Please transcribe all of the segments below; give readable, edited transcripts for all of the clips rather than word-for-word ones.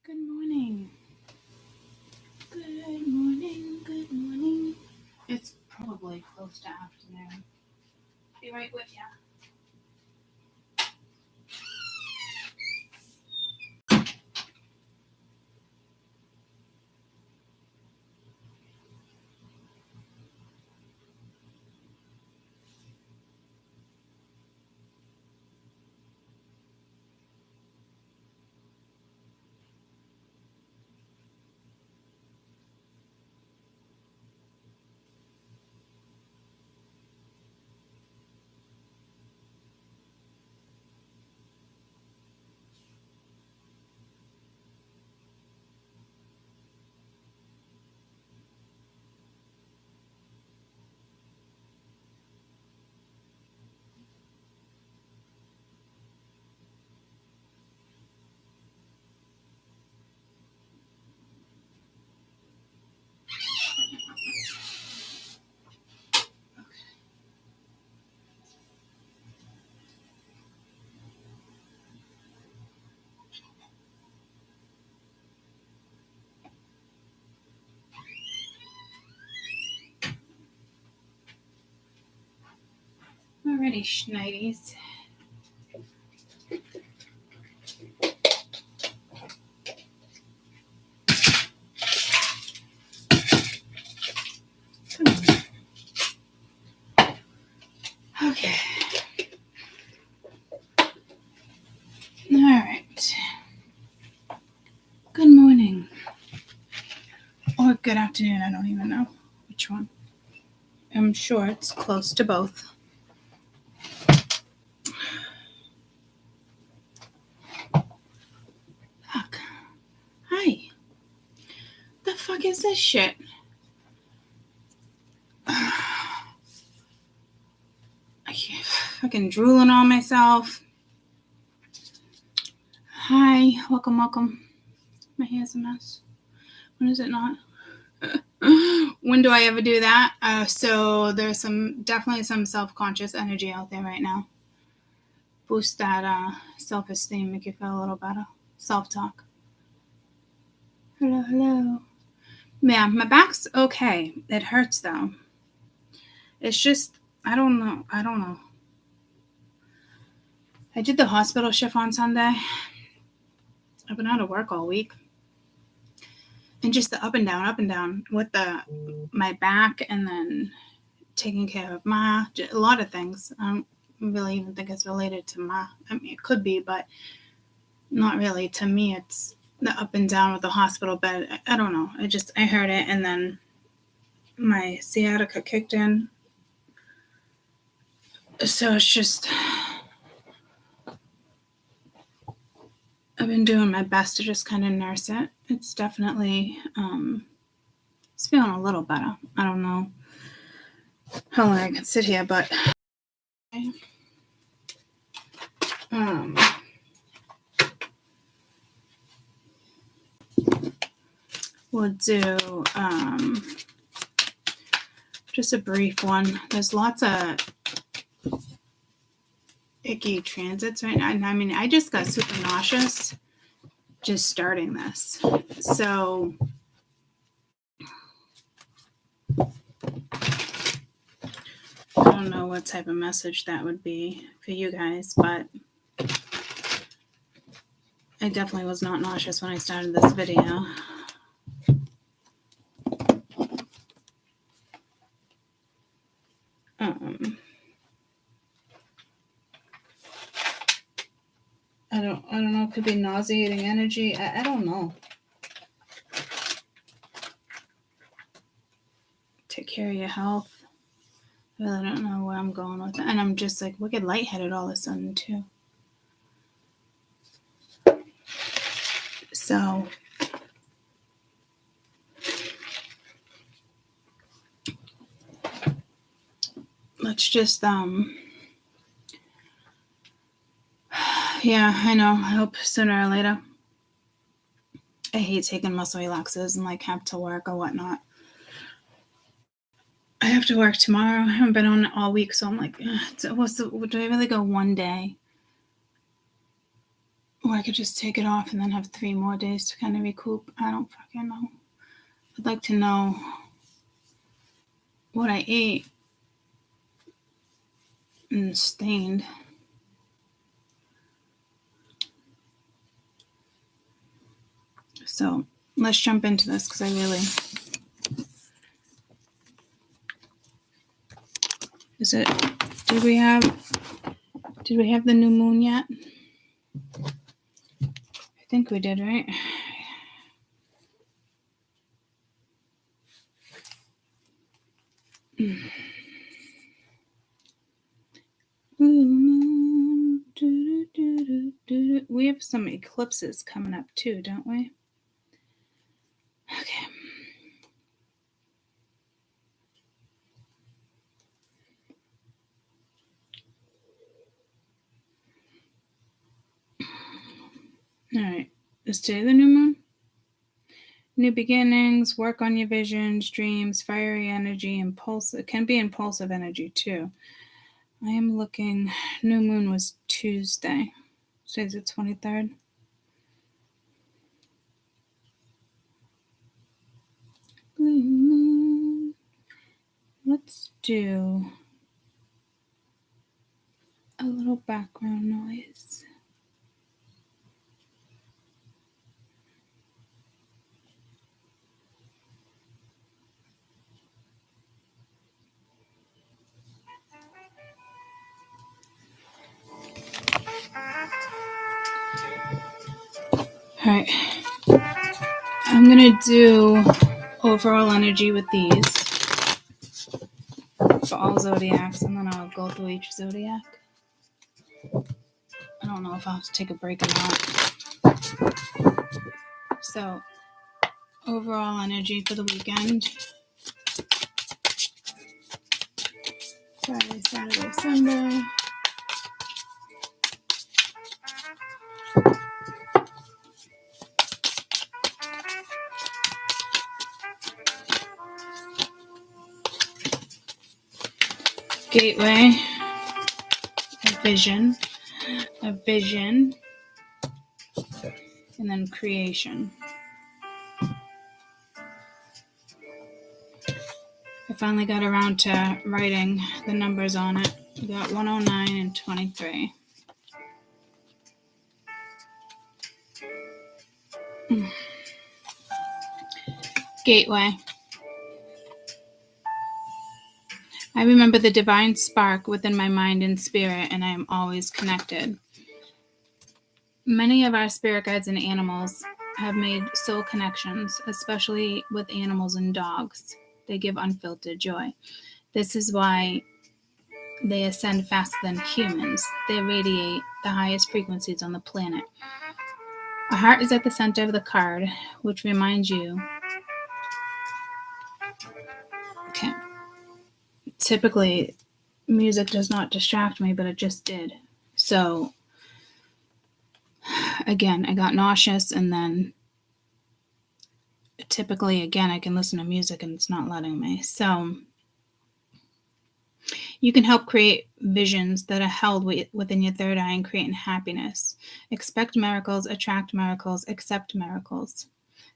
Good morning. Good morning. Good morning. It's probably close to afternoon. Be right with ya. Alrighty, schnidies. Come on. Okay. Alright. Good morning. Or good afternoon. I don't even know which one. I'm sure it's close to both. Fuck. Hi. The fuck is this shit? I keep fucking drooling on myself. Hi. Welcome. My hair's a mess. When is it not? When do I ever do that? So there's definitely some self-conscious energy out there right now. Boost that self-esteem, make you feel a little better. Self-talk. Hello. Yeah, my back's okay. It hurts though. It's just, I don't know. I did the hospital shift on Sunday. I've been out of work all week. And just the up and down with my back, and then taking care of a lot of things. I don't really even think it's related to I mean, it could be, but not really. To me, it's the up and down with the hospital bed. I don't know. I heard it, and then my sciatica kicked in. So it's just, I've been doing my best to just kind of nurse it. It's definitely, it's feeling a little better. I don't know how long I can sit here, but we'll do just a brief one. There's lots of icky transits right now. And I mean, I just got super nauseous just starting this. So I don't know what type of message that would be for you guys, but I definitely was not nauseous when I started this video. I don't know. It could be nauseating energy. I don't know. Take care of your health. I really don't know where I'm going with it. And I'm just like wicked lightheaded all of a sudden too. So let's just yeah, I know. I hope sooner or later. I hate taking muscle relaxers and like have to work or whatnot. I have to work tomorrow. I haven't been on it all week, so I'm like, do I really go one day? Or I could just take it off and then have 3 more days to kind of recoup. I don't fucking know. I'd like to know what I ate and stained. So let's jump into this because I really... Is it... Did we have the new moon yet? I think we did, right? We have some eclipses coming up too, don't we? Okay. All right. Is today the new moon? New beginnings, work on your visions, dreams, fiery energy, impulsive. It can be impulsive energy too. I am looking. New moon was Tuesday. Today's the 23rd. Blue moon. Let's do a little background noise. All right. I'm going to do overall energy with these for all zodiacs, and then I'll go through each zodiac. I don't know if I'll have to take a break or not. So, overall energy for the weekend. Friday, Saturday, Sunday. Gateway, a vision, and then creation. I finally got around to writing the numbers on it. We got 109 and 23. Gateway. I remember the divine spark within my mind and spirit, and I am always connected. Many of our spirit guides and animals have made soul connections, especially with animals and dogs. They give unfiltered joy. This is why they ascend faster than humans. They radiate the highest frequencies on the planet. A heart is at the center of the card, which reminds you. Okay. Typically, music does not distract me, but it just did. So, again, I got nauseous, and then typically, again, I can listen to music and it's not letting me. So, you can help create visions that are held within your third eye and create happiness. Expect miracles, attract miracles, accept miracles.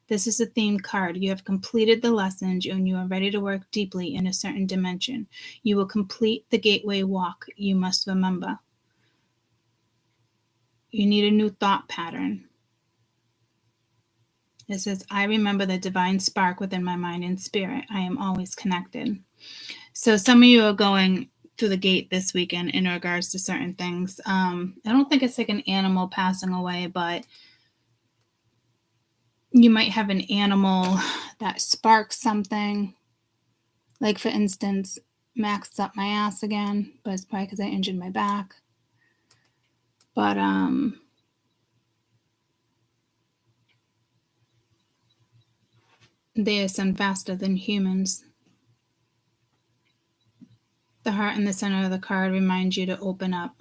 This is a themed card. You have completed the lessons and you are ready to work deeply in a certain dimension. You will complete the gateway walk. You must remember. You need a new thought pattern. It says, I remember the divine spark within my mind and spirit. I am always connected. So some of you are going through the gate this weekend in regards to certain things. I don't think it's like an animal passing away, but you might have an animal that sparks something. Like, for instance, Max up my ass again, but it's probably because I injured my back. But they ascend faster than humans. The heart in the center of the card reminds you to open up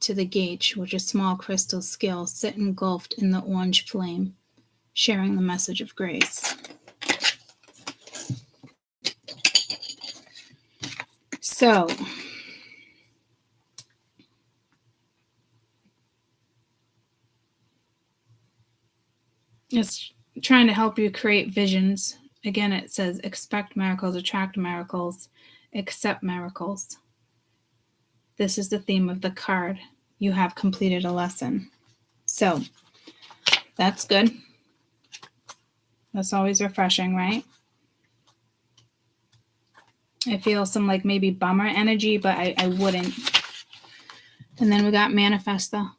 to the gauge, which is small crystal skill, sit engulfed in the orange flame, sharing the message of grace. So, It's trying to help you create visions. Again, it says expect miracles, attract miracles, accept miracles. This is the theme of the card. You have completed a lesson. So that's good. That's always refreshing, right? I feel some like maybe bummer energy, but I wouldn't. And then we got manifesta.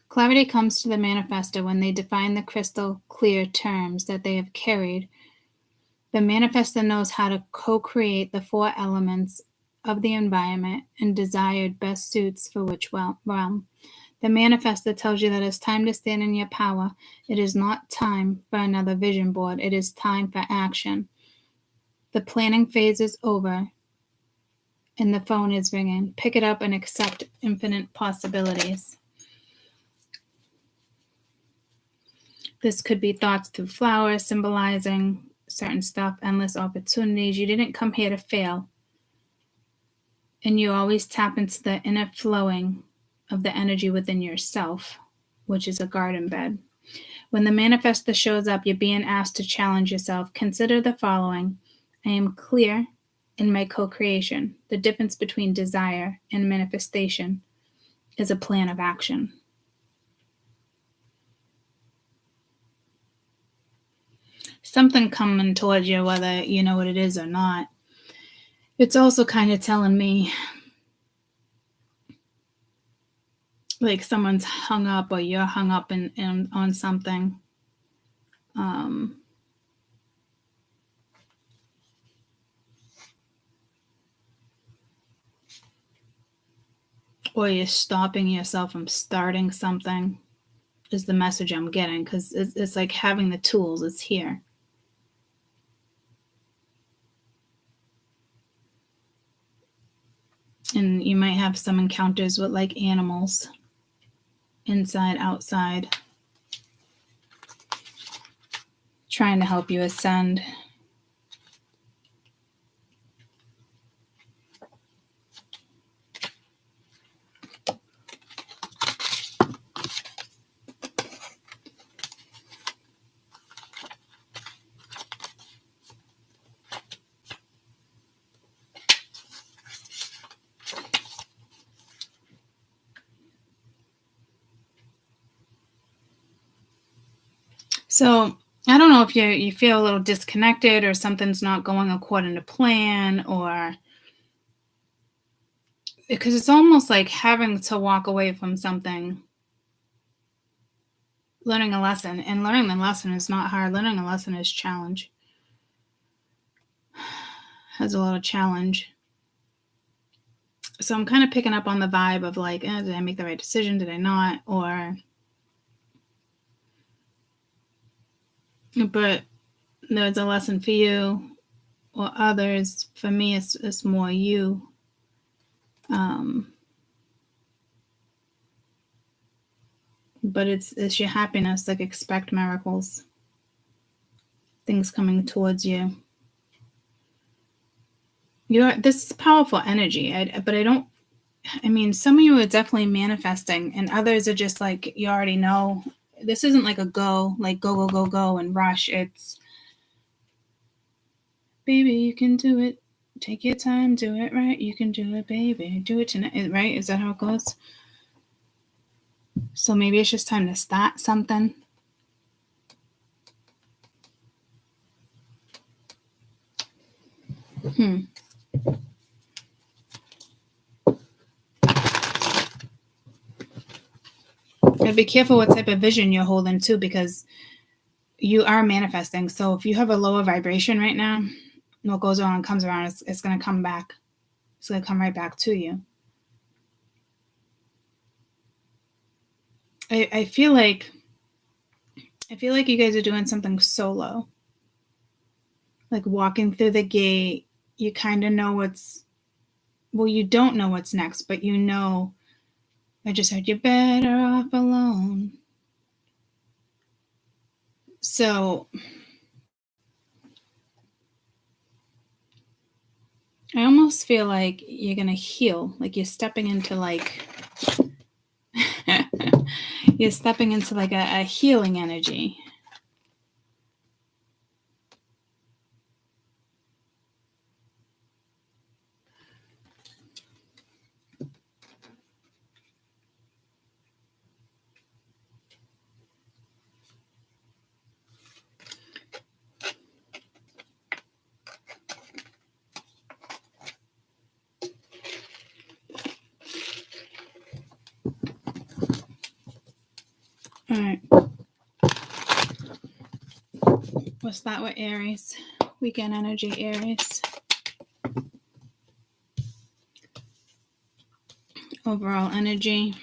Clarity comes to the manifester when they define the crystal clear terms that they have carried. The manifester knows how to co-create the 4 elements of the environment and desired best suits for which realm. The manifester tells you that it's time to stand in your power. It is not time for another vision board. It is time for action. The planning phase is over and the phone is ringing. Pick it up and accept infinite possibilities. This could be thoughts through flowers, symbolizing certain stuff, endless opportunities. You didn't come here to fail. And you always tap into the inner flowing of the energy within yourself, which is a garden bed. When the manifester shows up, you're being asked to challenge yourself. Consider the following. I am clear in my co-creation. The difference between desire and manifestation is a plan of action. Something coming towards you, whether you know what it is or not. It's also kind of telling me like someone's hung up or you're hung up on something. Or you're stopping yourself from starting something is the message I'm getting, because it's like having the tools. It's here. And you might have some encounters with like animals, inside, outside, trying to help you ascend. So I don't know if you feel a little disconnected or something's not going according to plan, or because it's almost like having to walk away from something, learning a lesson. And learning a lesson is not hard. Learning a lesson is challenge. Has a lot of challenge. So I'm kind of picking up on the vibe of like, did I make the right decision? Did I not? But there's a lesson for you or others. For me, it's more you. But it's your happiness. Like, expect miracles. Things coming towards you. This is powerful energy. Some of you are definitely manifesting, and others are just like, you already know. This isn't like a go and rush. It's, baby, you can do it. Take your time, do it right. You can do it, baby. Do it tonight, right? Is that how it goes? So maybe it's just time to start something. And be careful what type of vision you're holding too, because you are manifesting. So if you have a lower vibration right now, what goes on and comes around, it's going to come back. It's going to come right back to you. I feel like you guys are doing something solo. Like walking through the gate, you kind of know you don't know what's next, but you know, I just heard you're better off alone. So I almost feel like you're going to heal, like you're stepping into like, You're stepping into like a healing energy. All right. We'll start with Aries. Weekend energy, Aries. Overall energy,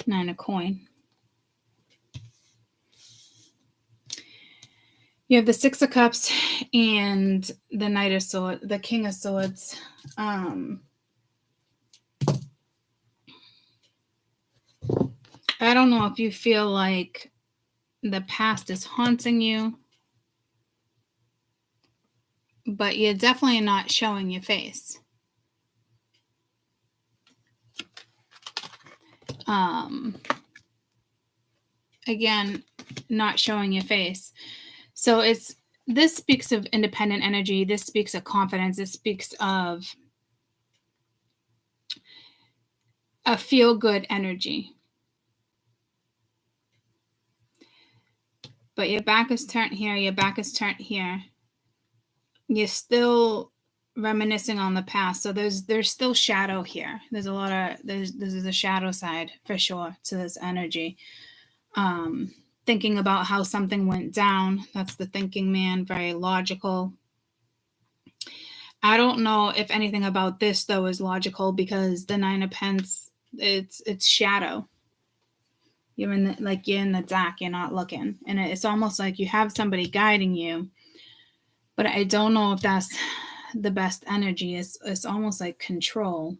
9 of coin. You have the 6 of cups and the Knight of Swords, the King of Swords. I don't know if you feel like the past is haunting you, but you're definitely not showing your face. Again, not showing your face. So this speaks of independent energy. This speaks of confidence. This speaks of a feel-good energy. But your back is turned here. Your back is turned here. You're still reminiscing on the past. So there's still shadow here. There's a shadow side for sure to this energy. Thinking about how something went down. That's the thinking man, very logical. I don't know if anything about this though is logical because the 9 of Pentacles, it's shadow. You're in the dark, you're not looking. And it's almost like you have somebody guiding you. But I don't know if that's the best energy. It's almost like control.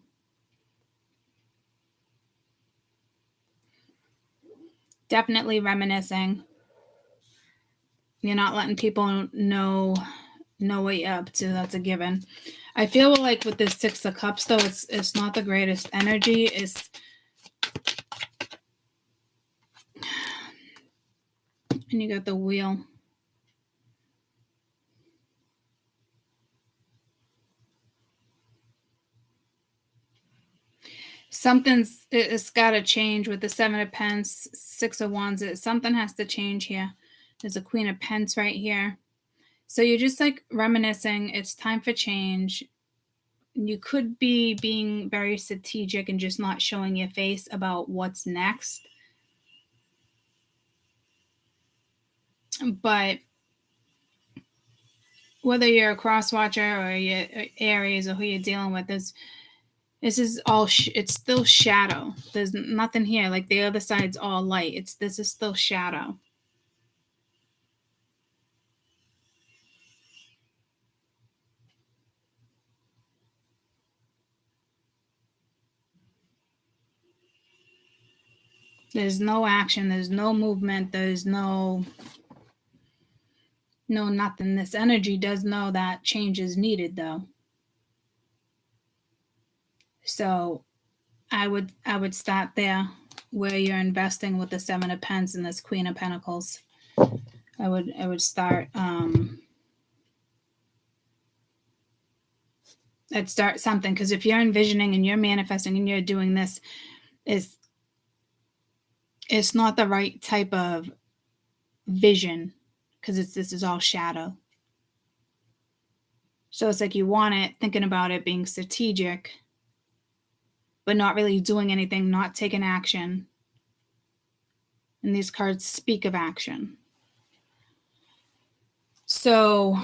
Definitely reminiscing. You're not letting people know what you're up to. That's a given. I feel like with this 6 of Cups, though, it's not the greatest energy. And you got the Wheel. It's got to change with the 7 of Pentacles, 6 of Wands. Something has to change here. There's a Queen of Pentacles right here. So you're just like reminiscing. It's time for change. You could be being very strategic and just not showing your face about what's next. But whether you're a cross watcher or you're Aries or who you're dealing with, this is all it's still shadow. There's nothing here. Like the other side's all light. This is still shadow. There's no action. There's no movement. There's no nothing. This energy does know that change is needed, though. So I would start there where you're investing with the 7 of Pentacles and this Queen of Pentacles. I would start. I'd start something, because if you're envisioning and you're manifesting and you're doing this, it's not the right type of vision, because this is all shadow. So it's like you want it, thinking about it, being strategic, but not really doing anything, not taking action. And these cards speak of action. So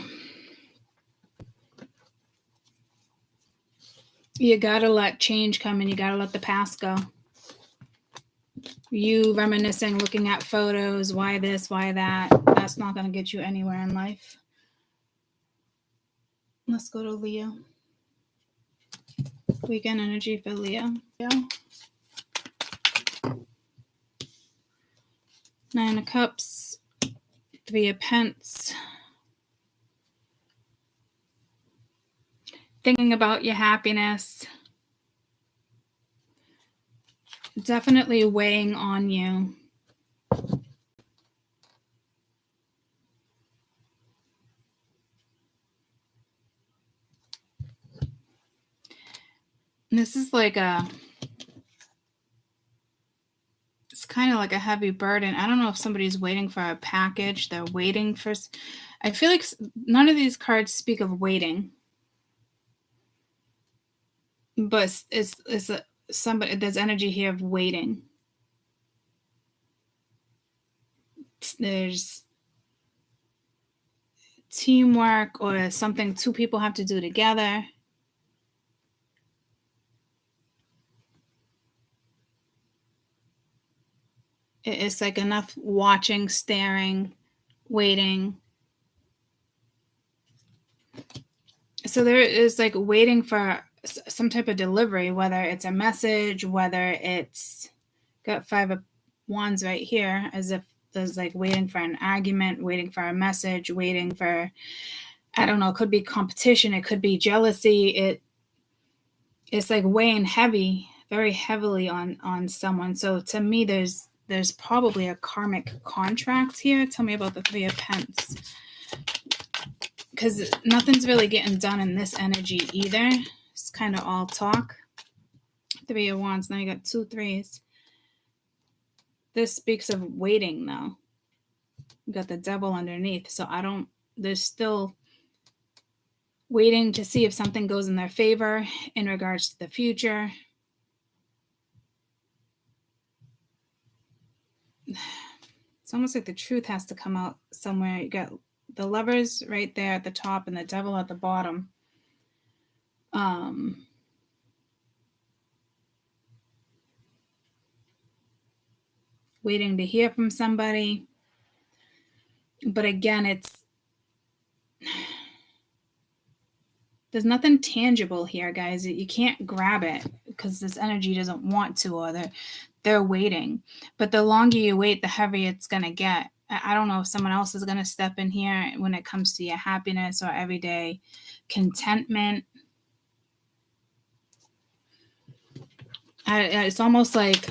you gotta let change come and you gotta let the past go. You reminiscing, looking at photos, why this, why that, that's not going to get you anywhere in life. Let's go to Leo. Weekend energy for Leo. 9 of Cups, 3 of Pentacles. Thinking about your happiness. definitely weighing on you. This is like it's kind of like a heavy burden. I don't know if somebody's waiting for a package. They're waiting for, I feel like none of these cards speak of waiting. But it's somebody, there's energy here of waiting. There's teamwork or something two people have to do together. It's like enough watching, staring, waiting. So there is like waiting for some type of delivery, whether it's a message, whether it's got 5 of Wands right here, as if there's like waiting for an argument, waiting for a message, waiting for, I don't know, it could be competition, it could be jealousy. It's like weighing heavy, very heavily on someone. So to me, there's probably a karmic contract here. Tell me about the 3 of Pence. Because nothing's really getting done in this energy either. It's kind of all talk. 3 of Wands. Now you got 2 3s. This speaks of waiting, though. You got the Devil underneath. So there's still waiting to see if something goes in their favor in regards to the future. It's almost like the truth has to come out somewhere. You got the Lovers right there at the top and the Devil at the bottom. Waiting to hear from somebody. But again, there's nothing tangible here, guys. You can't grab it because this energy doesn't want to, or they're waiting. But the longer you wait, the heavier it's going to get. I don't know if someone else is going to step in here when it comes to your happiness or everyday contentment. It's almost like,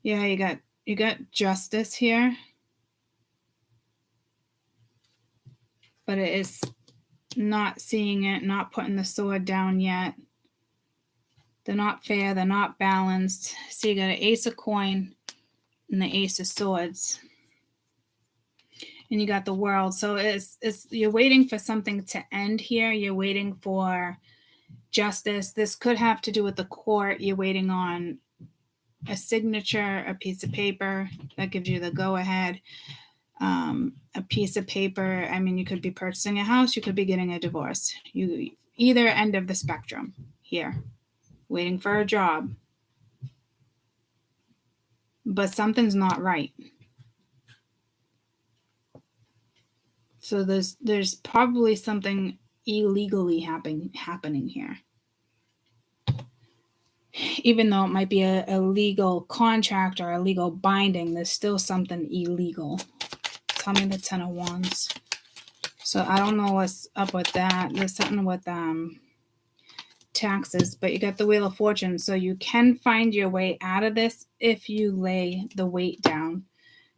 yeah, you got justice here. But it is not seeing it, not putting the sword down yet. They're not fair. They're not balanced. So you got an Ace of Coin and the Ace of Swords. And you got the World. So it's you're waiting for something to end here. You're waiting for justice. This could have to do with the court. You're waiting on a signature, a piece of paper that gives you the go-ahead. A piece of paper. I mean, you could be purchasing a house. You could be getting a divorce. You either end of the spectrum here. Waiting for a job. But something's not right. So there's probably something illegally happening here. Even though it might be a legal contract or a legal binding, there's still something illegal. Tell me the 10 of Wands. So I don't know what's up with that. There's something with taxes, but you got the Wheel of Fortune. So you can find your way out of this if you lay the weight down.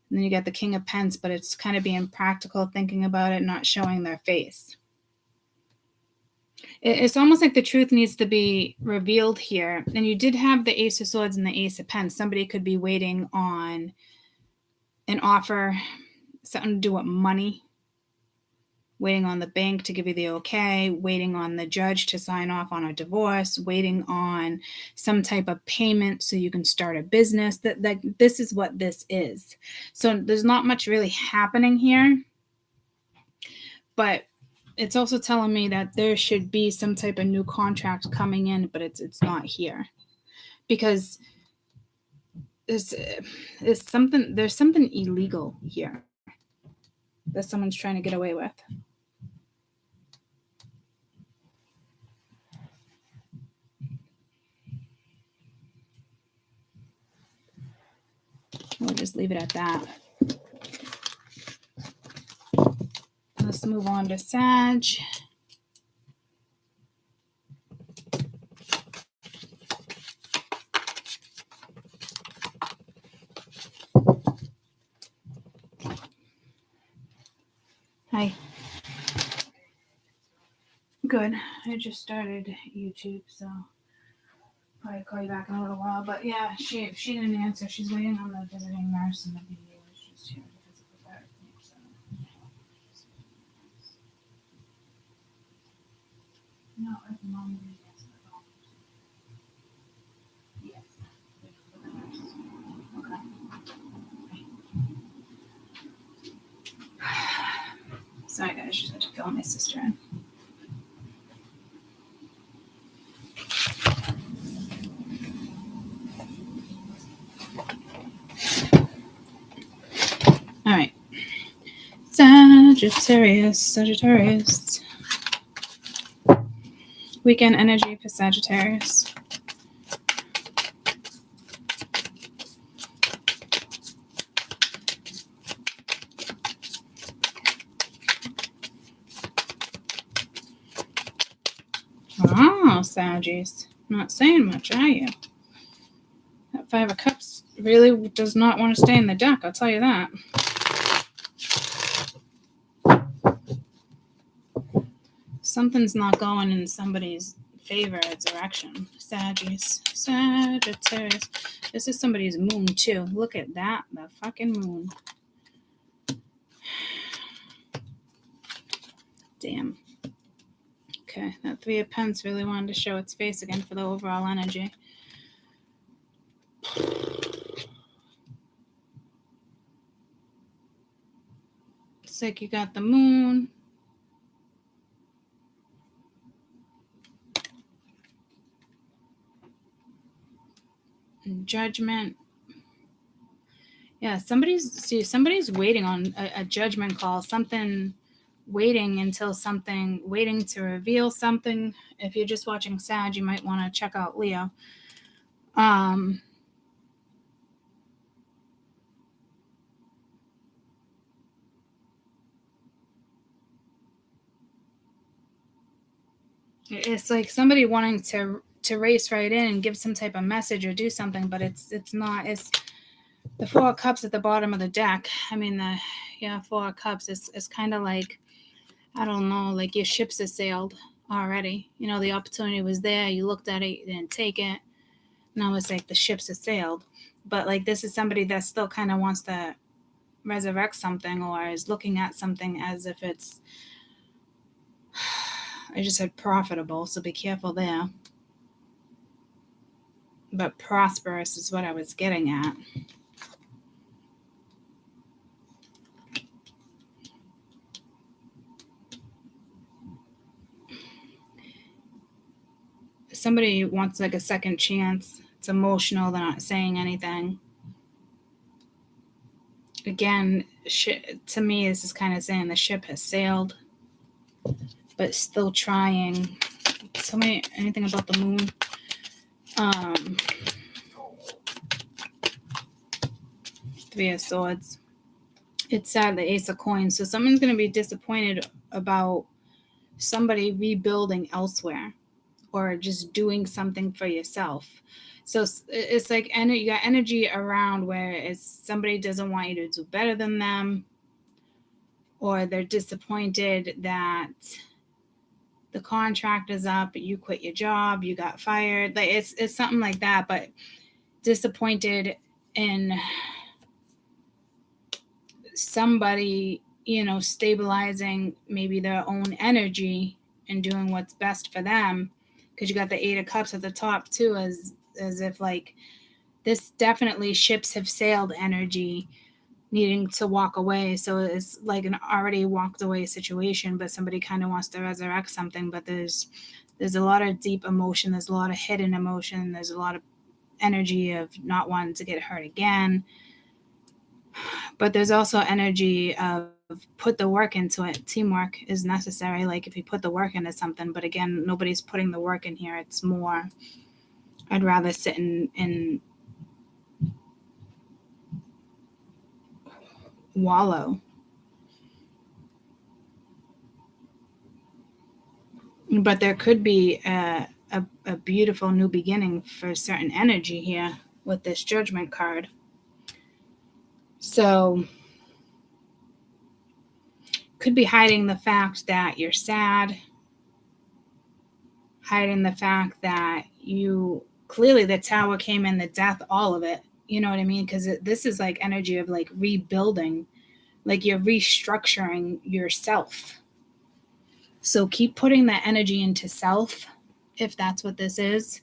And then you got the King of Pence, but it's kind of being practical, thinking about it, not showing their face. It's almost like the truth needs to be revealed here. And you did have the Ace of Swords and the Ace of Pence. Somebody could be waiting on an offer, something to do with money, waiting on the bank to give you the okay, waiting on the judge to sign off on a divorce, waiting on some type of payment so you can start a business. That this is what this is. So there's not much really happening here. But it's also telling me that there should be some type of new contract coming in, but it's not here. Because there's something illegal here that someone's trying to get away with. We'll just leave it at that. Let's move on to Sag. Hi. Good. I just started YouTube, so probably call you back in a little while. But yeah, she didn't answer. She's waiting on the visiting nurse, and the video is just here to physical therapy. So. No, at the moment, yes, at all. Yes. For the nurse. Okay. Sorry, guys. Just had to fill my sister in. All right. Sagittarius. Weekend energy for Sagittarius. Oh, Saggies. Not saying much, are you? That Five of Cups really does not want to stay in the deck, I'll tell you that. Something's not going in somebody's favor or direction. Sagittarius. This is somebody's moon, too. Look at that. The fucking moon. Damn. Okay, that Three of Pentacles really wanted to show its face again for the overall energy. It's like you got the moon. And Judgment. Yeah, somebody's waiting on a judgment call. Waiting to reveal something. If you're just watching Sag, you might want to check out Leo. It's like somebody wanting to race right in and give some type of message or do something, but it's not. It's the Four of Cups at the bottom of the deck. I mean, Four of Cups is kind of like, I don't know, like your ships are sailed already. You know, the opportunity was there. You looked at it, you didn't take it. Now it's like the ships are sailed. But like this is somebody that still kind of wants to resurrect something or is looking at something as if it's, I just said profitable, so be careful there. But prosperous is what I was getting at. Somebody wants like a second chance. It's emotional. They're not saying anything. Again, to me, this is kind of saying the ship has sailed, but still trying. Tell me anything about the moon. Three of Swords. It's sad, the Ace of Coins. So someone's going to be disappointed about somebody rebuilding elsewhere or just doing something for yourself. So it's like you got energy around where it's somebody doesn't want you to do better than them, or they're disappointed that the contract is up, you quit your job, you got fired. Like it's something like that, but disappointed in somebody, stabilizing maybe their own energy and doing what's best for them. Because you got the Eight of Cups at the top too, as if like this definitely ships have sailed energy, needing to walk away. So it's like an already walked away situation, but somebody kind of wants to resurrect something. But there's a lot of deep emotion. There's a lot of hidden emotion. There's a lot of energy of not wanting to get hurt again. But there's also energy of put the work into it. Teamwork is necessary. Like if you put the work into something, but again, nobody's putting the work in here. It's more, I'd rather sit in wallow. But there could be a beautiful new beginning for a certain energy here with this Judgment card. So could be hiding the fact that you're sad, hiding the fact that you clearly the Tower came in, the death, all of it. You know what I mean? Because this is like energy of like rebuilding, like you're restructuring yourself. So keep putting that energy into self, if that's what this is.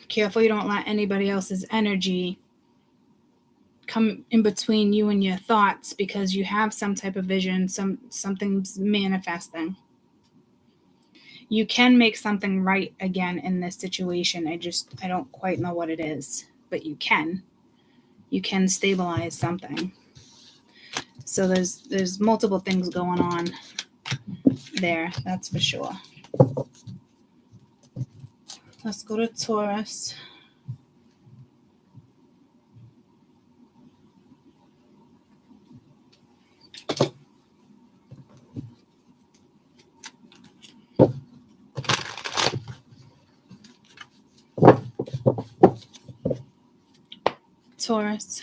Careful you don't let anybody else's energy come in between you and your thoughts, because you have some type of vision, something's manifesting. You can make something right again in this situation. I don't quite know what it is, but you can stabilize something. So there's multiple things going on there, that's for sure. Let's go to Taurus. Taurus,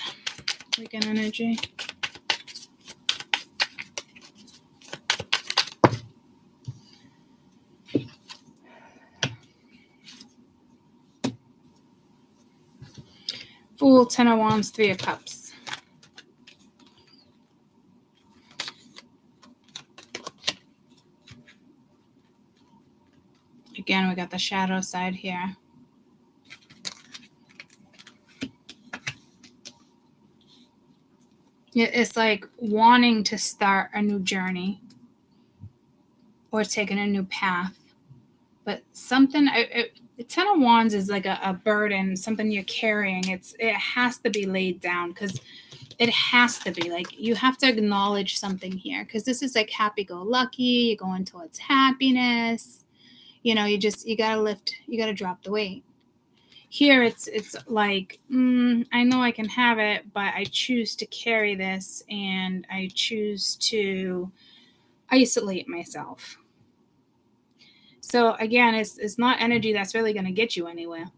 weekend energy. Fool, 10 of Wands, 3 of Cups. Again, we got the shadow side here. It's like wanting to start a new journey or taking a new path. But something, 10 of Wands is like a burden, something you're carrying. It has to be laid down, because it has to be. Like, you have to acknowledge something here, because this is like happy-go-lucky. You're going towards happiness. You know, you gotta drop the weight. Here, it's like, I know I can have it, but I choose to carry this, and I choose to isolate myself. So again, it's not energy that's really going to get you anywhere.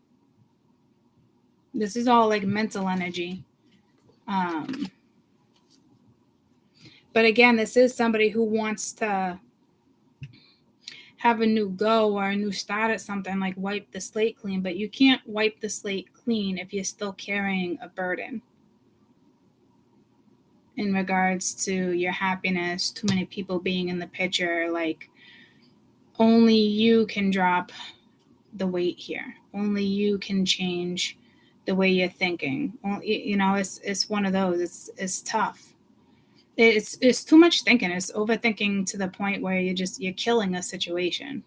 This is all like mental energy. But again, this is somebody who wants to have a new go or a new start at something, like wipe the slate clean. But you can't wipe the slate clean if you're still carrying a burden in regards to your happiness, too many people being in the picture. Like, only you can drop the weight here. Only you can change the way you're thinking. You know, it's one of those. It's tough. It's too much thinking. It's overthinking to the point where you're killing a situation.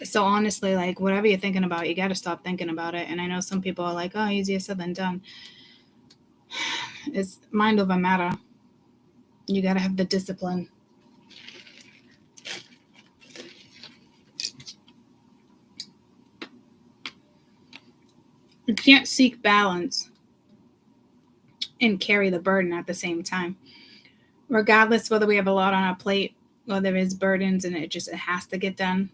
So honestly, like, whatever you're thinking about, you got to stop thinking about it. And I know some people are like, oh, easier said than done. It's mind over matter. You got to have the discipline. You can't seek balance and carry the burden at the same time. Regardless whether we have a lot on our plate or there is burdens and it has to get done,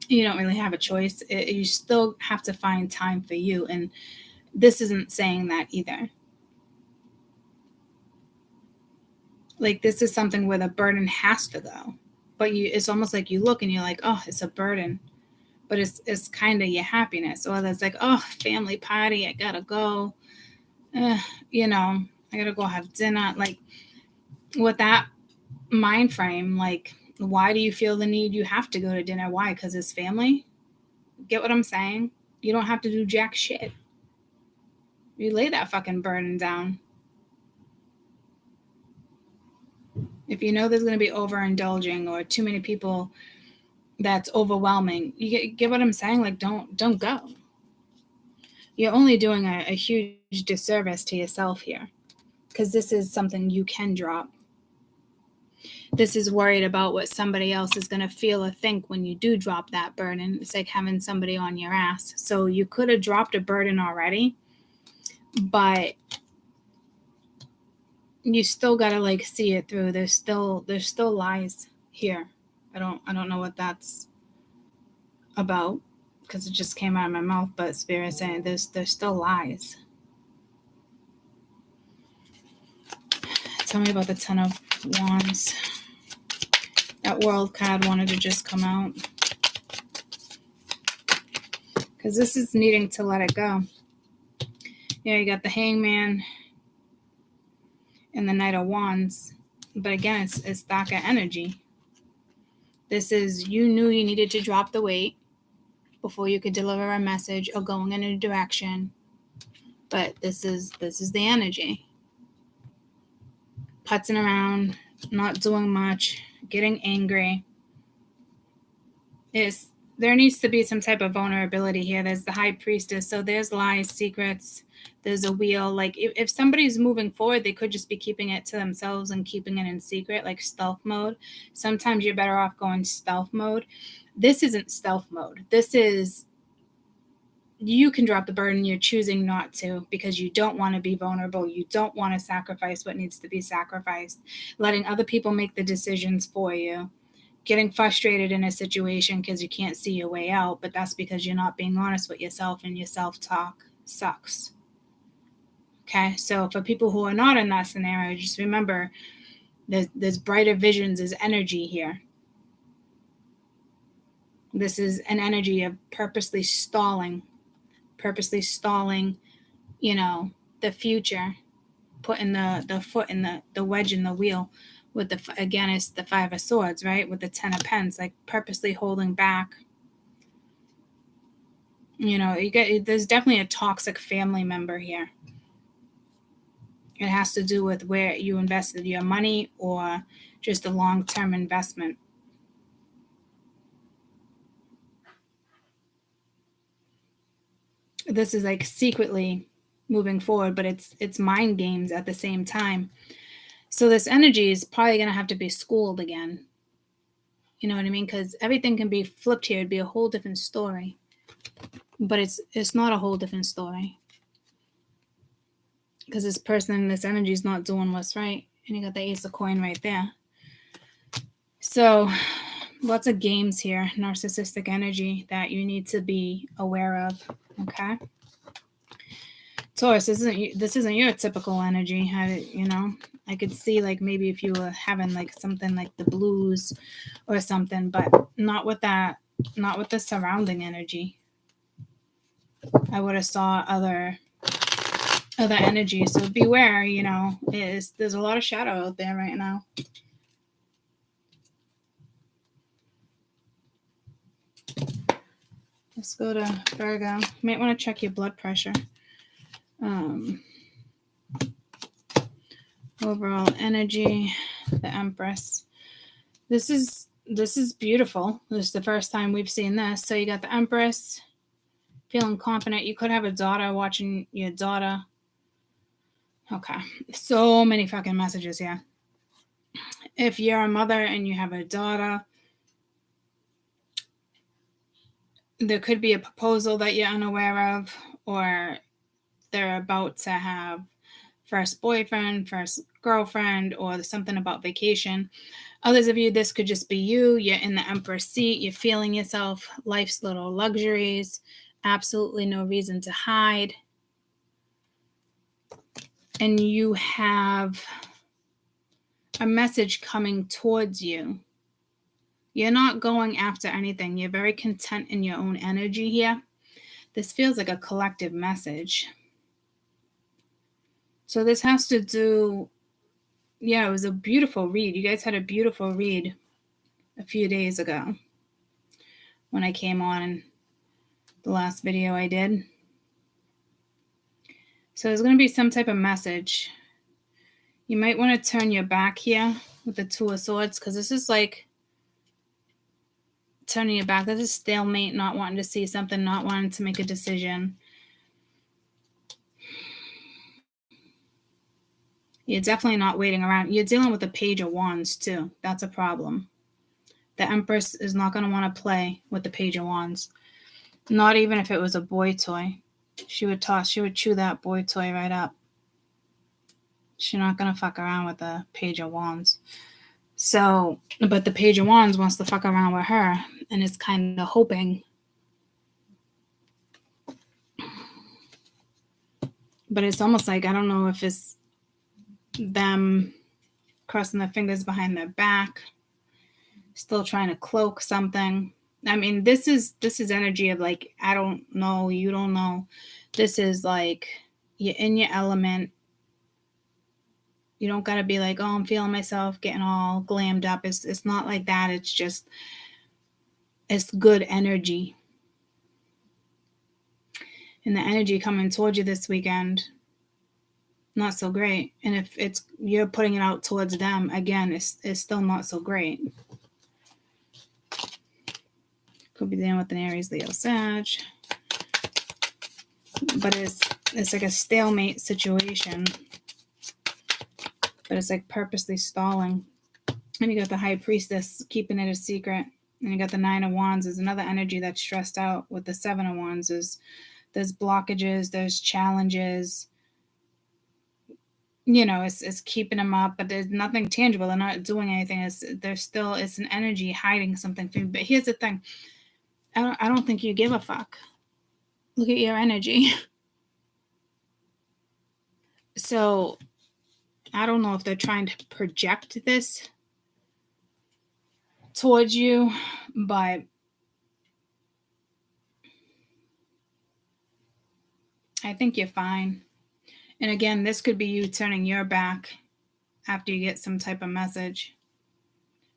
you don't really have a choice. You still have to find time for you. And this isn't saying that either. Like, this is something where the burden has to go. But it's almost like you look and you're like, oh, it's a burden. But it's kind of your happiness. Or it's like, oh, family party, I gotta go. You know, I gotta go have dinner. Like, with that mind frame, like, why do you feel the need you have to go to dinner? Why? Because it's family? Get what I'm saying? You don't have to do jack shit. You lay that fucking burden down. If you know there's going to be overindulging or too many people that's overwhelming, you get what I'm saying? Like, don't go. You're only doing a huge disservice to yourself here, because this is something you can drop. This is worried about what somebody else is going to feel or think when you do drop that burden. It's like having somebody on your ass. So you could have dropped a burden already, but you still got to like see it through. There's still lies here. I don't know what that's about, because it just came out of my mouth, but Spirit saying there's still lies. Tell me about the Ten of Wands. That World card wanted to just come out. Because this is needing to let it go. Yeah, you got the Hangman and the Knight of Wands. But again, it's Thaka energy. This is, you knew you needed to drop the weight before you could deliver a message or going in a direction. But this is the energy. Putzing around, not doing much, getting angry. There needs to be some type of vulnerability here. There's the High Priestess. So there's lies, secrets. There's a wheel. Like if somebody's moving forward, they could just be keeping it to themselves and keeping it in secret, like stealth mode. Sometimes you're better off going stealth mode. This isn't stealth mode. This is, you can drop the burden. You're choosing not to because you don't want to be vulnerable. You don't want to sacrifice what needs to be sacrificed. Letting other people make the decisions for you. Getting frustrated in a situation because you can't see your way out, but that's because you're not being honest with yourself, and your self-talk sucks. Okay, so for people who are not in that scenario, just remember there's brighter visions, there's energy here. This is an energy of purposely stalling, the future, putting the foot in the wedge in the wheel. With again, it's the Five of Swords, right? With the Ten of Pents, like purposely holding back. There's definitely a toxic family member here. It has to do with where you invested your money or just a long-term investment. This is like secretly moving forward, but it's mind games at the same time. So this energy is probably going to have to be schooled again. You know what I mean? Because everything can be flipped here. It'd be a whole different story. But it's not a whole different story. Because this person, this energy is not doing what's right. And you got the Ace of Coin right there. So lots of games here. Narcissistic energy that you need to be aware of. Okay? Taurus, this isn't your typical energy. I could see like maybe if you were having like something like the blues or something, but not with that, not with the surrounding energy. I would have saw other energy. So beware, there's a lot of shadow out there right now. Let's go to Virgo. You might want to check your blood pressure. Overall energy, the Empress. This is beautiful. This is the first time we've seen this. So you got the Empress, feeling confident. You could have a daughter, watching your daughter. Okay, so many fucking messages here. If you're a mother and you have a daughter, there could be a proposal that you're unaware of, or they're about to have first boyfriend, first girlfriend, or something about vacation. Others of you, this could just be you. You're in the Empress seat. You're feeling yourself, life's little luxuries, absolutely no reason to hide. And you have a message coming towards you. You're not going after anything. You're very content in your own energy here. This feels like a collective message. So this has to do, it was a beautiful read. You guys had a beautiful read a few days ago when I came on the last video I did. So there's going to be some type of message. You might want to turn your back here with the Two of Swords, because this is like turning your back. This is stalemate, not wanting to see something, not wanting to make a decision. You're definitely not waiting around. You're dealing with the Page of Wands too. That's a problem. The Empress is not going to want to play with the Page of Wands. Not even if it was a boy toy. She would chew that boy toy right up. She's not going to fuck around with the Page of Wands. So, but the Page of Wands wants to fuck around with her and is kind of hoping. But it's almost like, I don't know if it's them crossing their fingers behind their back, still trying to cloak something. I mean, this is energy of like, I don't know, you don't know. This is like you're in your element. You don't got to be like, oh, I'm feeling myself, getting all glammed up. It's not like that. It's just, it's good energy. And the energy coming towards you this weekend, not so great. And if it's you're putting it out towards them, again, it's still not so great. Could be dealing with an Aries, Leo, Sag. But it's like a stalemate situation. But it's like purposely stalling. And you got the High Priestess keeping it a secret. And you got the Nine of Wands. There's another energy that's stressed out with the Seven of Wands. There's blockages, there's challenges. You know, it's keeping them up, but there's nothing tangible. They're not doing anything. It's an energy hiding something from you. But here's the thing. I don't think you give a fuck. Look at your energy. So I don't know if they're trying to project this towards you, but I think you're fine. And again, this could be you turning your back after you get some type of message.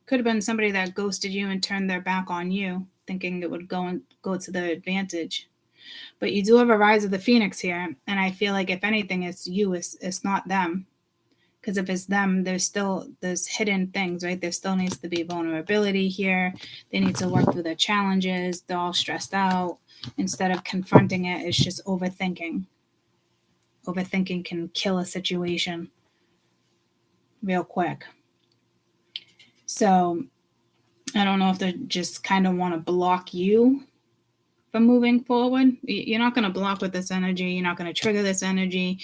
Could have been somebody that ghosted you and turned their back on you, thinking it would go to their advantage. But you do have a rise of the Phoenix here, and I feel like if anything, it's you. It's not them. Because if it's them, there's hidden things, right? There still needs to be vulnerability here. They need to work through their challenges. They're all stressed out. Instead of confronting it, it's just overthinking. Overthinking can kill a situation real quick. So I don't know if they just kind of want to block you from moving forward. You're not going to block with this energy. You're not going to trigger this energy.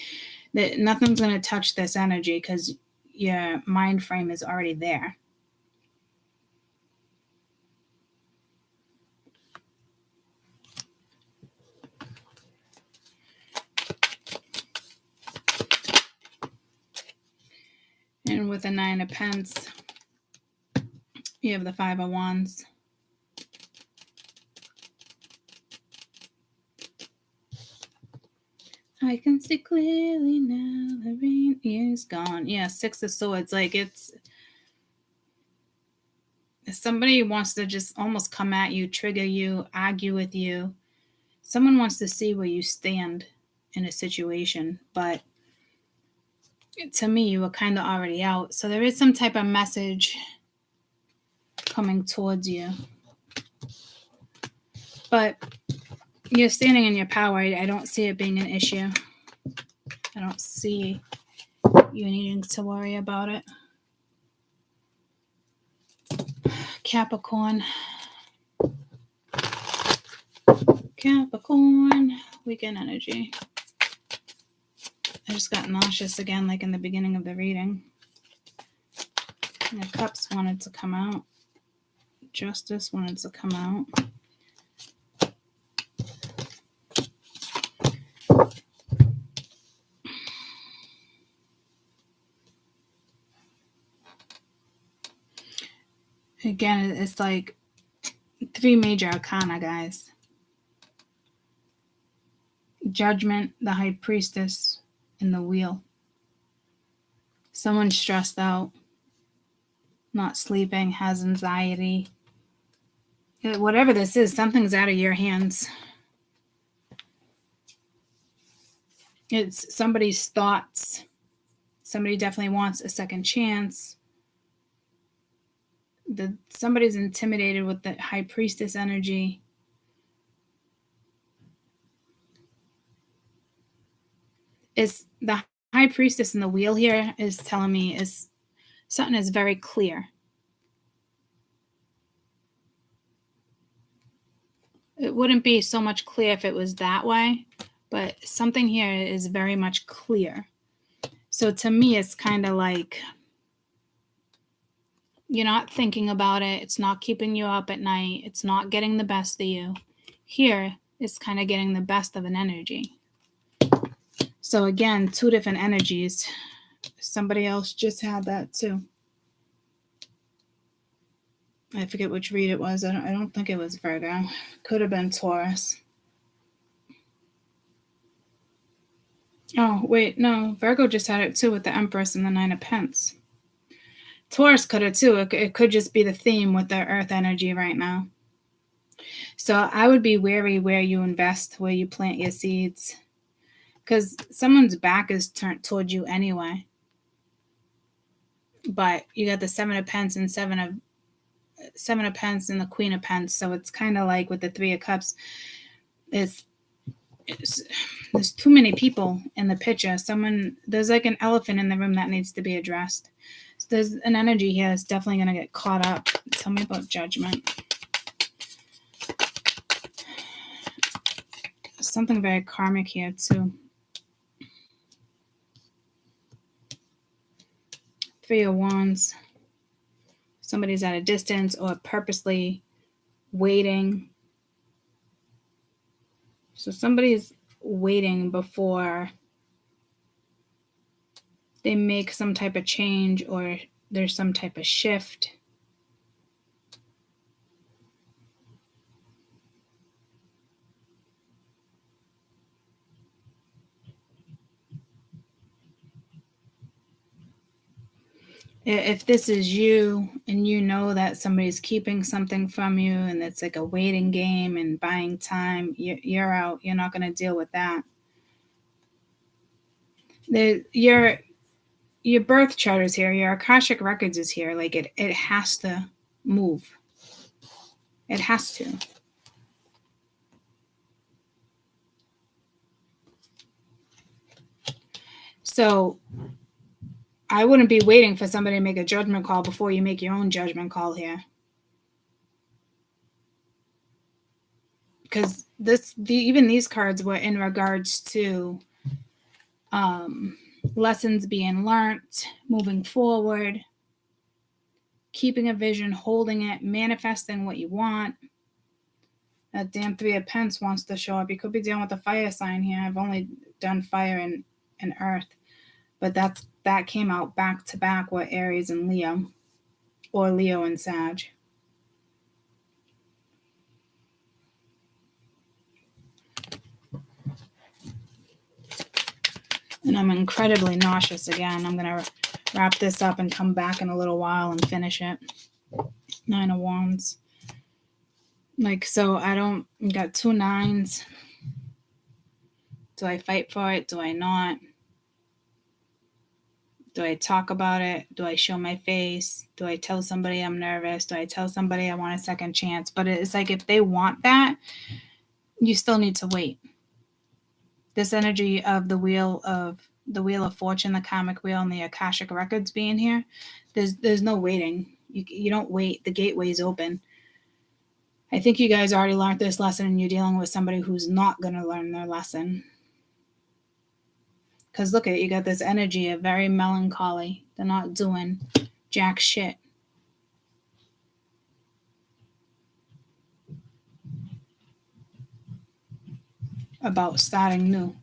Nothing's going to touch this energy because your mind frame is already there. And with the Nine of Pence, you have the Five of Wands. I can see clearly now, the rain is gone. Yeah, Six of Swords. Like it's somebody wants to just almost come at you, trigger you, argue with you. Someone wants to see where you stand in a situation, but to me, you were kind of already out. So there is some type of message coming towards you. But you're standing in your power. I don't see it being an issue. I don't see you needing to worry about it. Capricorn, weekend energy. I just got nauseous again, like in the beginning of the reading. And the Cups wanted to come out. Justice wanted to come out. Again, it's like 3 major arcana, guys. Judgment, the High Priestess, and the Wheel. Someone's stressed out, not sleeping, has anxiety. Whatever this is, something's out of your hands. It's somebody's thoughts. Somebody definitely wants a second chance. Somebody's intimidated with the High Priestess energy. Is the High Priestess and the Wheel here is telling me is something is very clear. It wouldn't be so much clear if it was that way, but something here is very much clear. So to me, it's kind of like you're not thinking about it. It's not keeping you up at night. It's not getting the best of you. Here, it's kind of getting the best of an energy. So again, 2 different energies. Somebody else just had that too. I forget which read it was. I don't think it was Virgo. Could have been Taurus. Oh, wait, no. Virgo just had it too with the Empress and the Nine of Pence. Taurus could have too. It could just be the theme with the Earth energy right now. So I would be wary where you invest, where you plant your seeds. Because someone's back is turned toward you anyway. But you got the Seven of Pence and Seven of Pence and the Queen of Pence. So it's kind of like with the Three of Cups. There's too many people in the picture. There's like an elephant in the room that needs to be addressed. So there's an energy here that's definitely going to get caught up. Tell me about Judgment. Something very karmic here too. Three of Wands. Somebody's at a distance or purposely waiting. So somebody's waiting before they make some type of change or there's some type of shift. If this is you and you know that somebody's keeping something from you and it's like a waiting game and buying time, you're out. You're not going to deal with that. Your birth chart is here. Your Akashic Records is here. Like it has to move. It has to. So I wouldn't be waiting for somebody to make a judgment call before you make your own judgment call here. Because even these cards were in regards to lessons being learned, moving forward, keeping a vision, holding it, manifesting what you want. That damn Three of Pence wants to show up. You could be dealing with a fire sign here. I've only done fire and earth. But that came out back to back with Aries and Leo, or Leo and Sag. And I'm incredibly nauseous again. I'm going to wrap this up and come back in a little while and finish it. Nine of Wands. So I got 2 9s. Do I fight for it? Do I not? Do I talk about it? Do I show my face? Do I tell somebody I'm nervous? Do I tell somebody I want a second chance? But it's like if they want that, you still need to wait. This energy of the Wheel of Fortune, the karmic wheel, and the Akashic Records being here, there's no waiting. You don't wait. The gateway's open. I think you guys already learned this lesson and you're dealing with somebody who's not going to learn their lesson. Because look at it, you got this energy of very melancholy. They're not doing jack shit. About starting new.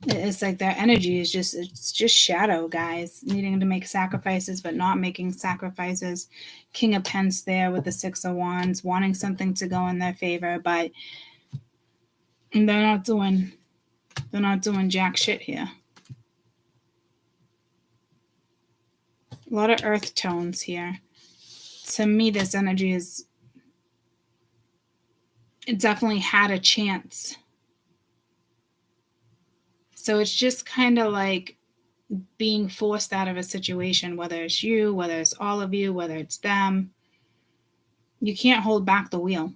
It's like their energy is it's just shadow, guys. Needing to make sacrifices, but not making sacrifices. King of Pence there with the Six of Wands, wanting something to go in their favor, but they're not doing jack shit here. A lot of earth tones here. To me, this energy it definitely had a chance. So it's just kind of like being forced out of a situation, whether it's you, whether it's all of you, whether it's them. You can't hold back the wheel.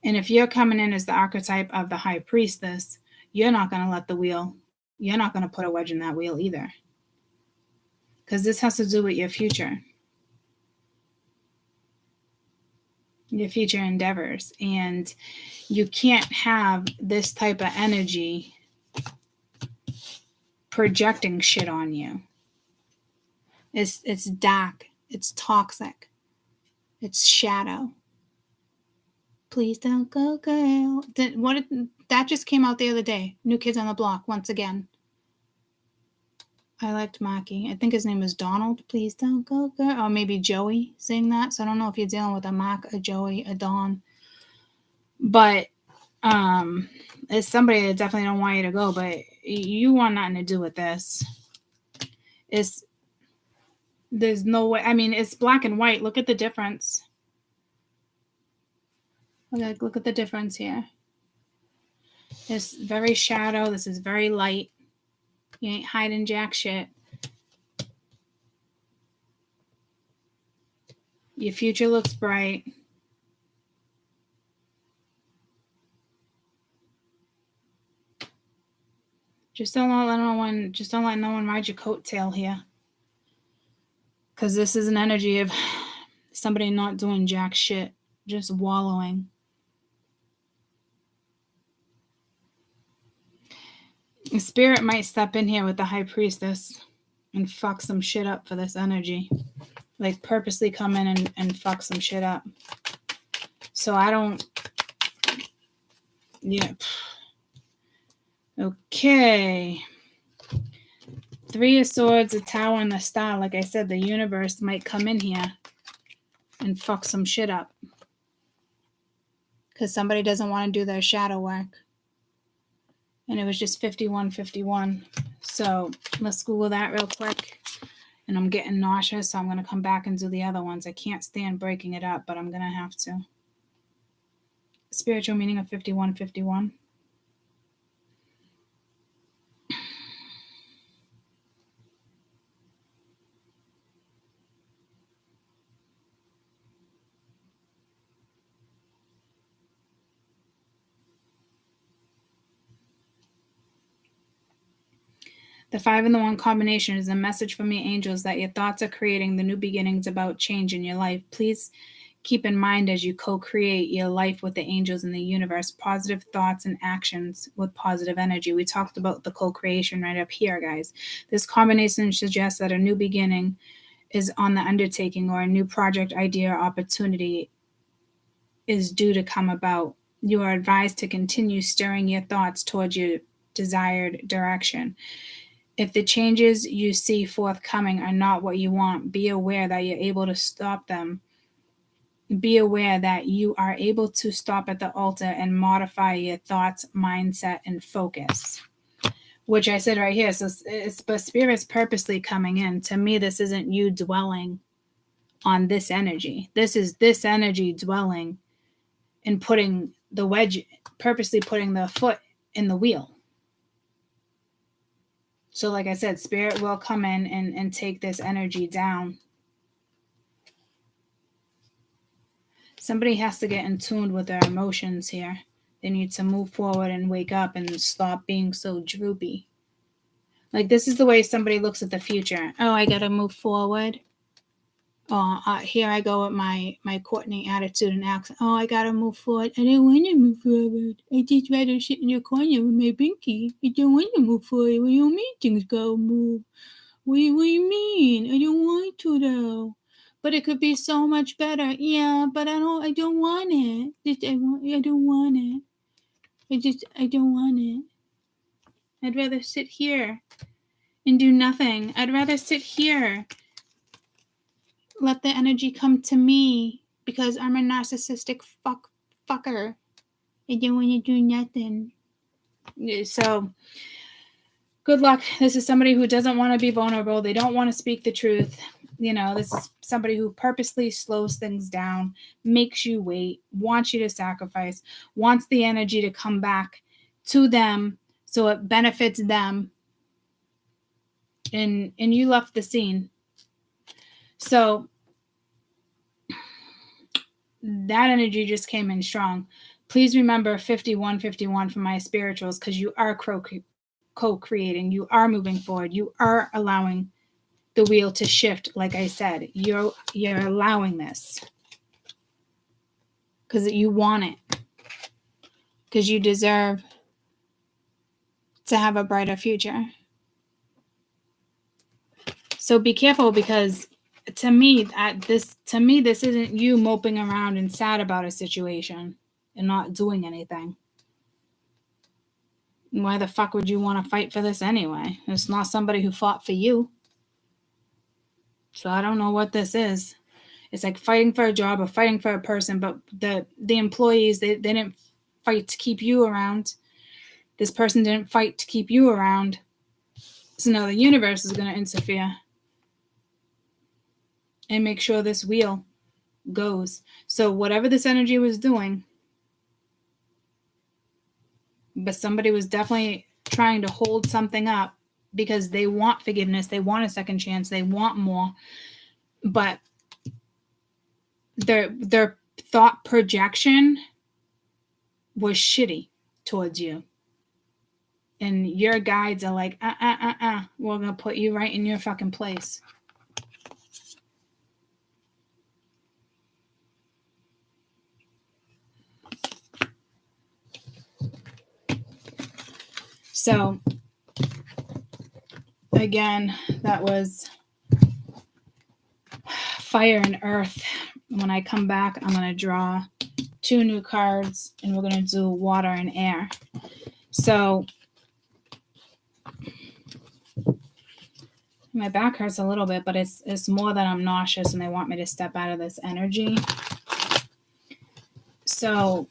And if you're coming in as the archetype of the High Priestess, you're not going to let the wheel, you're not going to put a wedge in that wheel either. Because this has to do with your future endeavors. And you can't have this type of energy projecting shit on you. It's dark. It's toxic. It's shadow. Please don't go, girl. That just came out the other day. New Kids on the Block, once again. I liked Maki. I think his name was Donald. Please don't go, girl. Or maybe Joey saying that. So I don't know if you're dealing with a Mac, a Joey, a Don. But it's somebody that definitely don't want you to go. But you want nothing to do with this. There's no way. I mean, it's black and white. Look at the difference. Look at the difference here. It's very shadow. This is very light. You ain't hiding jack shit. Your future looks bright. Just don't let no one ride your coattail here. Because this is an energy of somebody not doing jack shit. Just wallowing. The spirit might step in here with the high priestess and fuck some shit up for this energy. Like purposely come in and fuck some shit up. So I don't... Yeah. Okay. 3 of Swords, a Tower, and the Star. Like I said, the universe might come in here and fuck some shit up. Because somebody doesn't want to do their shadow work. And it was just 51-51. So let's Google that real quick. And I'm getting nauseous, so I'm going to come back and do the other ones. I can't stand breaking it up, but I'm going to have to. Spiritual meaning of 51-51. The 5 and the 1 combination is a message from the angels that your thoughts are creating the new beginnings about change in your life. Please keep in mind as you co-create your life with the angels in the universe, positive thoughts and actions with positive energy. We talked about the co-creation right up here, guys. This combination suggests that a new beginning is on the undertaking, or a new project, idea, or opportunity is due to come about. You are advised to continue stirring your thoughts towards your desired direction. If the changes you see forthcoming are not what you want, be aware that you're able to stop them. Be aware that you are able to stop at the altar and modify your thoughts, mindset, and focus. Which I said right here. So but Spirit's purposely coming in. To me, this isn't you dwelling on this energy. This is this energy dwelling and putting the wedge, purposely putting the foot in the wheel. So like I said, Spirit will come in and take this energy down. Somebody has to get in tune with their emotions here. They need to move forward and wake up and stop being so droopy. Like this is the way somebody looks at the future. Oh, I got to move forward. Oh, here I go with my Courtney attitude and accent. Oh, I got to move forward. I don't want to move forward. I just rather sit in the corner with my binky. I don't want to move forward. What do you mean things go move? What do you mean? I don't want to though. But it could be so much better. Yeah, but I don't want it. I don't want it. I don't want it. I'd rather sit here and do nothing. I'd rather sit here. Let the energy come to me because I'm a narcissistic fucker. I don't want to do nothing. So, good luck. This is somebody who doesn't want to be vulnerable. They don't want to speak the truth. You know, this is somebody who purposely slows things down, makes you wait, wants you to sacrifice, wants the energy to come back to them so it benefits them. And you left the scene. So that energy just came in strong. Please remember 51-51 for my spirituals, because you are co-creating. You are moving forward. You are allowing the wheel to shift. Like I said, you're allowing this because you want it, because you deserve to have a brighter future. So be careful, because to me, this isn't you moping around and sad about a situation and not doing anything. Why the fuck would you want to fight for this anyway? It's not somebody who fought for you. So I don't know what this is. It's like fighting for a job or fighting for a person, but the employees, they didn't fight to keep you around. This person didn't fight to keep you around. So now the universe is going to interfere and make sure this wheel goes. So whatever this energy was doing, but somebody was definitely trying to hold something up because they want forgiveness, they want a second chance, they want more, but their thought projection was shitty towards you. And your guides are like, we're going to put you right in your fucking place. So, again, that was fire and earth. When I come back, I'm going to draw 2 new cards, and we're going to do water and air. So, my back hurts a little bit, but it's more that I'm nauseous and they want me to step out of this energy. So,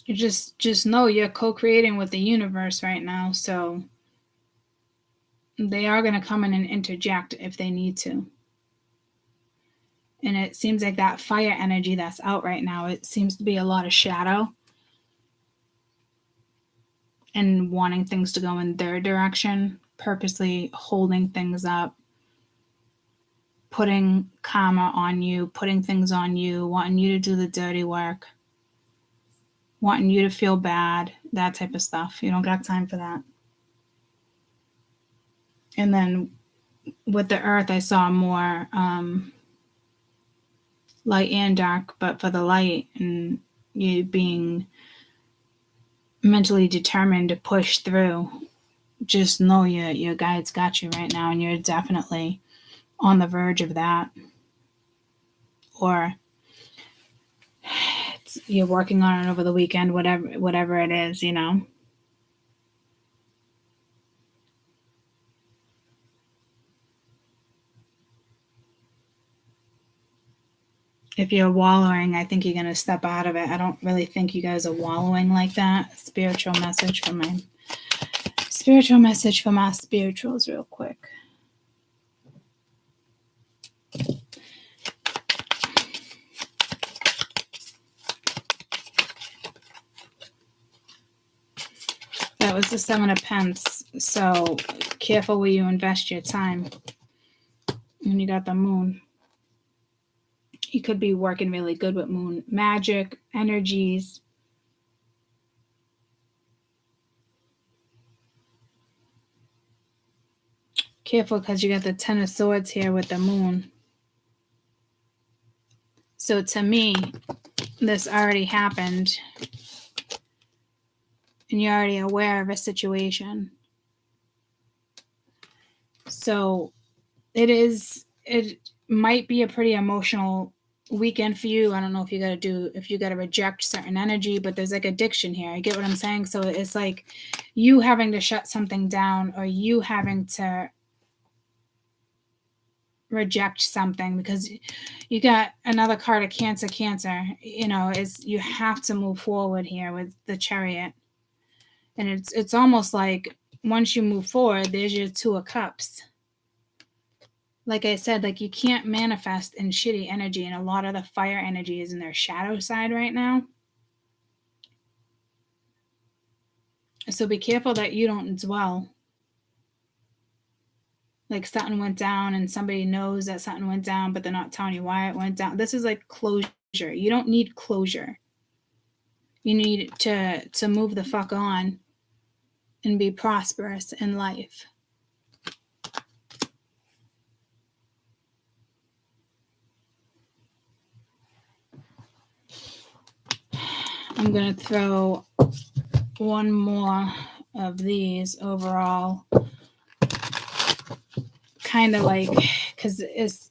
you just know you're co-creating with the universe right now. So they are going to come in and interject if they need to. And it seems like that fire energy that's out right now, it seems to be a lot of shadow and wanting things to go in their direction, purposely holding things up, putting karma on you, putting things on you, wanting you to do the dirty work, wanting you to feel bad, that type of stuff. You don't got time for that. And then with the earth, I saw more light and dark, but for the light and you being mentally determined to push through, just know your guides got you right now, and you're definitely on the verge of that. Or you're working on it over the weekend, whatever it is, you know. If you're wallowing, I think you're going to step out of it. I don't really think you guys are wallowing like that. Spiritual message for my spirituals real quick. That was the 7 of Pence. So careful where you invest your time. And you got the Moon. You could be working really good with Moon magic, energies. Careful because you got the 10 of Swords here with the Moon. So to me, this already happened. And you're already aware of a situation. So it might be a pretty emotional weekend for you. I don't know if you got to reject certain energy, but there's like addiction here. You get what I'm saying? So it's like you having to shut something down, or you having to reject something, because you got another card of Cancer. You know, is you have to move forward here with the Chariot. And it's almost like once you move forward, there's your 2 of Cups. Like I said, like you can't manifest in shitty energy, and a lot of the fire energy is in their shadow side right now. So be careful that you don't dwell. Like something went down and somebody knows that something went down, but they're not telling you why it went down. This is like closure. You don't need closure. You need to move the fuck on and be prosperous in life. I'm going to throw one more of these overall. Kind of like, because this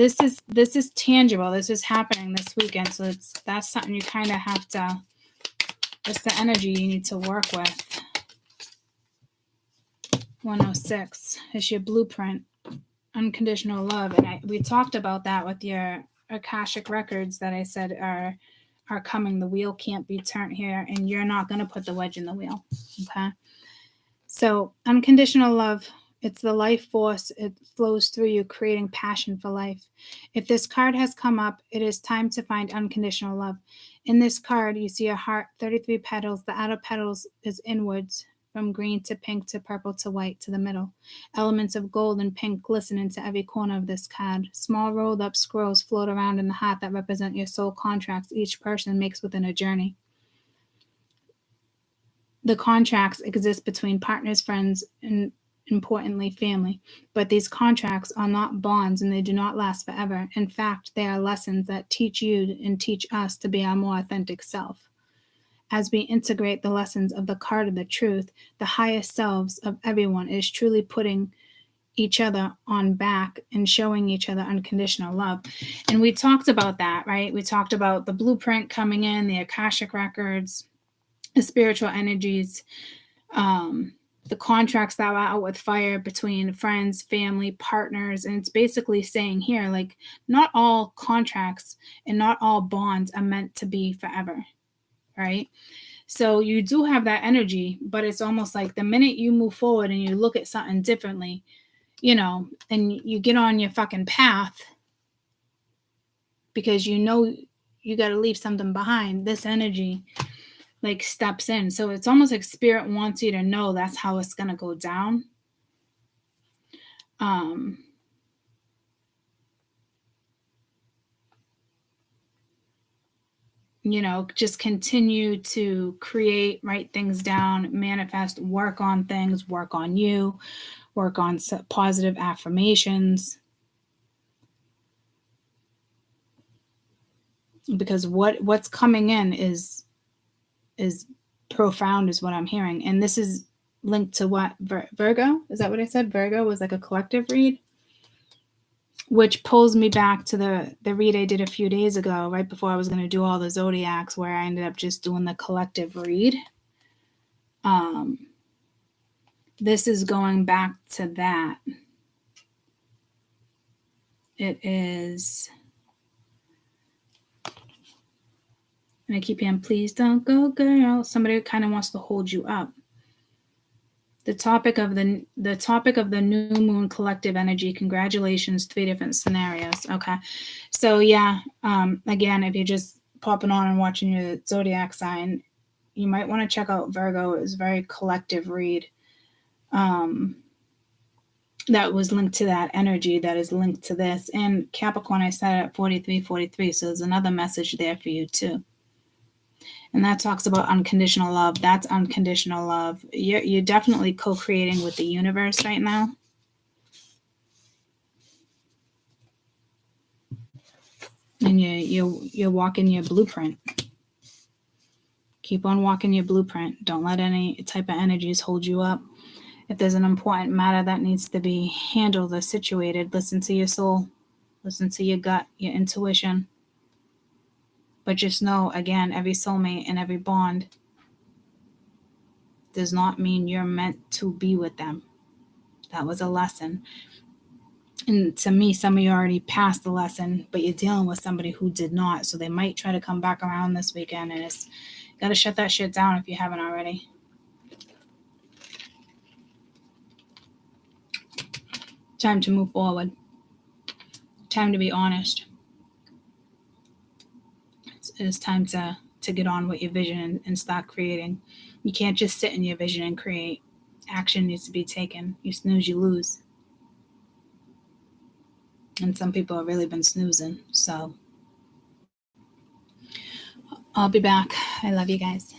this is tangible. This is happening this weekend. So that's something you kind of have to, it's the energy you need to work with. 106 is your blueprint, unconditional love. And we talked about that with your Akashic records that I said are coming. The wheel can't be turned here, and you're not going to put the wedge in the wheel. Okay. So unconditional love, it's the life force. It flows through you, creating passion for life. If this card has come up, it is time to find unconditional love. In this card, you see a heart, 33 petals. The outer petals is inwards, from green to pink to purple to white to the middle. Elements of gold and pink glisten into every corner of this card. Small rolled up scrolls float around in the heart that represent your soul contracts each person makes within a journey. The contracts exist between partners, friends, and importantly, family. But these contracts are not bonds, and they do not last forever. In fact, they are lessons that teach you and teach us to be our more authentic self. As we integrate the lessons of the card of the truth, the highest selves of everyone is truly putting each other on back and showing each other unconditional love. And we talked about that, right? We talked about the blueprint coming in, the Akashic records, the spiritual energies, the contracts that were out with fire between friends, family, partners. And it's basically saying here, like, not all contracts and not all bonds are meant to be forever, right? So you do have that energy, but it's almost like the minute you move forward and you look at something differently, you know, and you get on your fucking path because you know you got to leave something behind, this energy like steps in. So it's almost like spirit wants you to know that's how it's going to go down. You know, just continue to create, write things down, manifest, work on things, work on you, work on positive affirmations. Because what's coming in is profound, is what I'm hearing. And this is linked to what? Virgo? Is that what I said? Virgo was like a collective read? Which pulls me back to the read I did a few days ago, right before I was going to do all the zodiacs, where I ended up just doing the collective read. This is going back to that. It is, and I keep hearing, please don't go, girl. Somebody kind of wants to hold you up. The topic of the new moon collective energy. Congratulations, 3 different scenarios. Okay. So yeah, again, if you're just popping on and watching your zodiac sign, you might want to check out Virgo. It was a very collective read. That was linked to that energy that is linked to this. And Capricorn, I said at 43. So there's another message there for you too. And that talks about unconditional love. That's unconditional love. You're definitely co-creating with the universe right now. And you're walking your blueprint. Keep on walking your blueprint. Don't let any type of energies hold you up. If there's an important matter that needs to be handled or situated, listen to your soul. Listen to your gut, your intuition. But just know, again, every soulmate and every bond does not mean you're meant to be with them. That was a lesson. And to me, some of you already passed the lesson, but you're dealing with somebody who did not. So they might try to come back around this weekend, and it's got to shut that shit down if you haven't already. Time to move forward. Time to be honest. It's time to get on with your vision and start creating. You can't just sit in your vision and create. Action needs to be taken. You snooze, you lose. And some people have really been snoozing. So I'll be back. I love you guys.